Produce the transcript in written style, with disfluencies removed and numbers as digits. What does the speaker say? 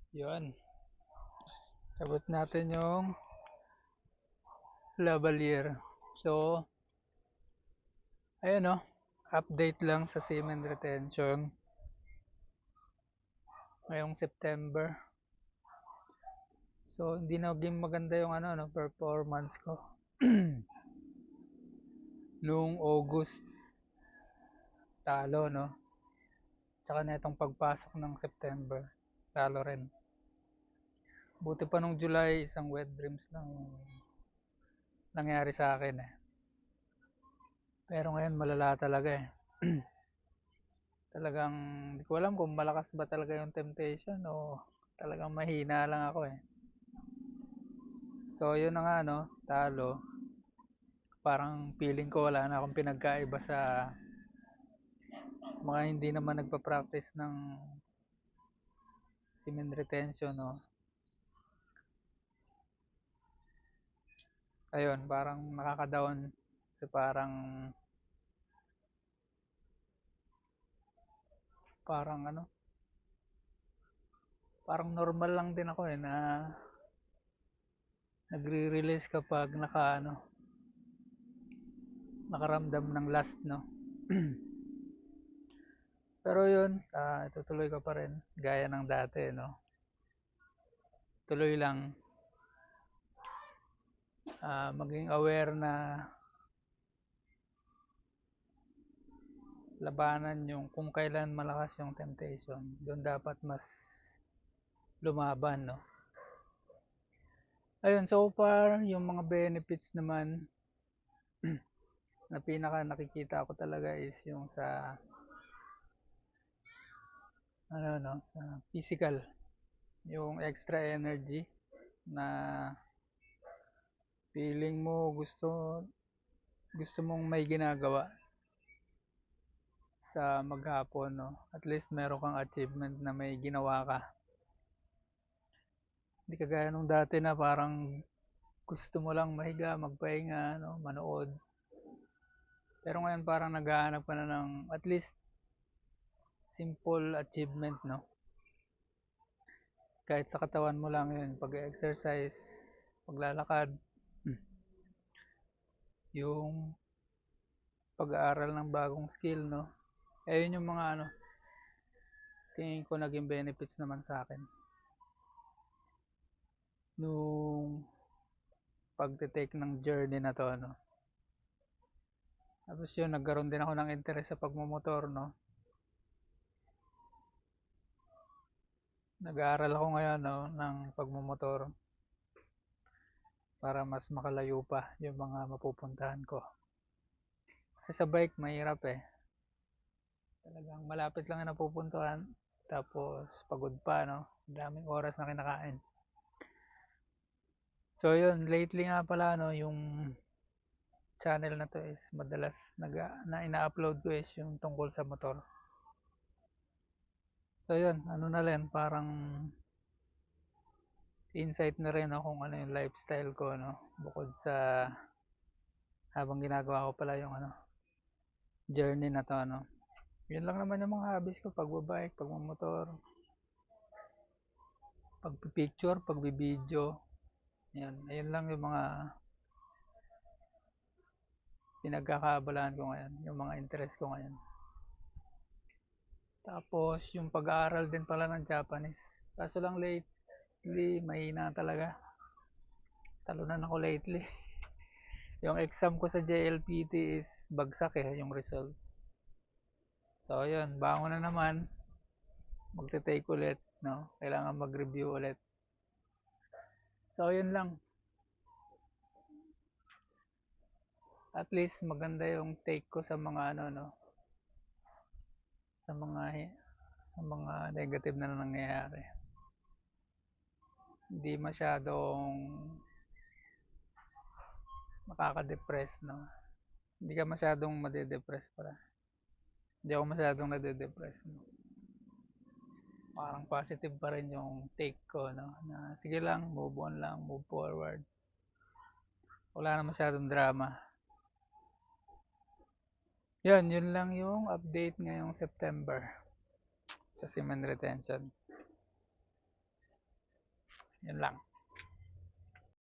Yun. Abot natin yung Lavalier. So, ayun no. Update lang sa semen retention ngayong September. So, hindi naging maganda yung performance ko. Noong August, talo, no? Tsaka na itong pagpasok ng September, talo rin. Buti pa nung July, isang wet dreams lang nangyari sa akin eh. Pero ngayon malala talaga eh. Talagang hindi ko alam kung malakas ba talaga yung temptation o talagang mahina lang ako eh. So yun na nga no, talo. Parang feeling ko wala na akong pinagkaiba sa mga hindi naman nagpa-practice ng semen retention no. Ayun, parang nakaka-down kasi parang parang normal lang din ako eh na nagre-release kapag nakaramdam ng last no. Pero yun, itutuloy ko pa rin gaya ng dati no. Tuloy lang, maging aware na labanan yung kung kailan malakas yung temptation. Doon dapat mas lumaban no. Ayun, so far yung mga benefits naman na pinaka nakikita ko talaga is yung sa sa physical, yung extra energy na feeling mo gusto mong may ginagawa sa maghapon no. At least meron kang achievement na may ginawa ka. Hindi kagaya nung dati na parang gusto mo lang mahiga, magpahinga, no, manood. Pero ngayon parang naghahanap ka na ng at least simple achievement, no? Kahit sa katawan mo lang yun, pag-exercise, paglalakad, yung pag-aaral ng bagong skill, no? Eh, yun yung mga tingin ko naging benefits naman sa akin. Nung pagte-take ng journey na to, no? Tapos yun, nagkaroon din ako ng interest sa pagmumotor, no? Nag-aaral ako ngayon, no, ng pagmumotor para mas makalayo pa yung mga mapupuntahan ko. Kasi sa bike, mahirap eh. Talagang malapit lang yung napupuntahan. Tapos, pagod pa, no? Daming oras na kinakain. So, yun, lately nga pala, no, yung channel na to is madalas na ina-upload ko is yung tungkol sa motor. So, yun, na rin, parang insight na rin no, kung ano yung lifestyle ko, no? Bukod sa habang ginagawa ko pala yung journey na to, no? Yun lang naman yung mga hobbies ko, pagbabike, pagmamotor, pagpipicture, pagbibideo. Yan, ayun lang yung mga pinagkakaabalahan ko ngayon, yung mga interest ko ngayon. Tapos, yung pag-aaral din pala ng Japanese. Kaso lang lately, mahina talaga. Talunan ako lately. Yung exam ko sa JLPT is bagsak yung result. So, yun, bangon na naman. Magte-take ulit, no? Kailangan mag-review ulit. So, yun lang. At least maganda yung take ko sa mga sa mga negative na nangyayari. Hindi masyadong makaka-depress, no? Hindi ka masyadong made-depress pala. Hindi ako masyadong nade-depress, no? Parang positive pa rin yung take ko, no? Na sige lang, move on lang, move forward. Wala na masyadong drama. Yun lang yung update ngayong September sa semen retention. Yun lang.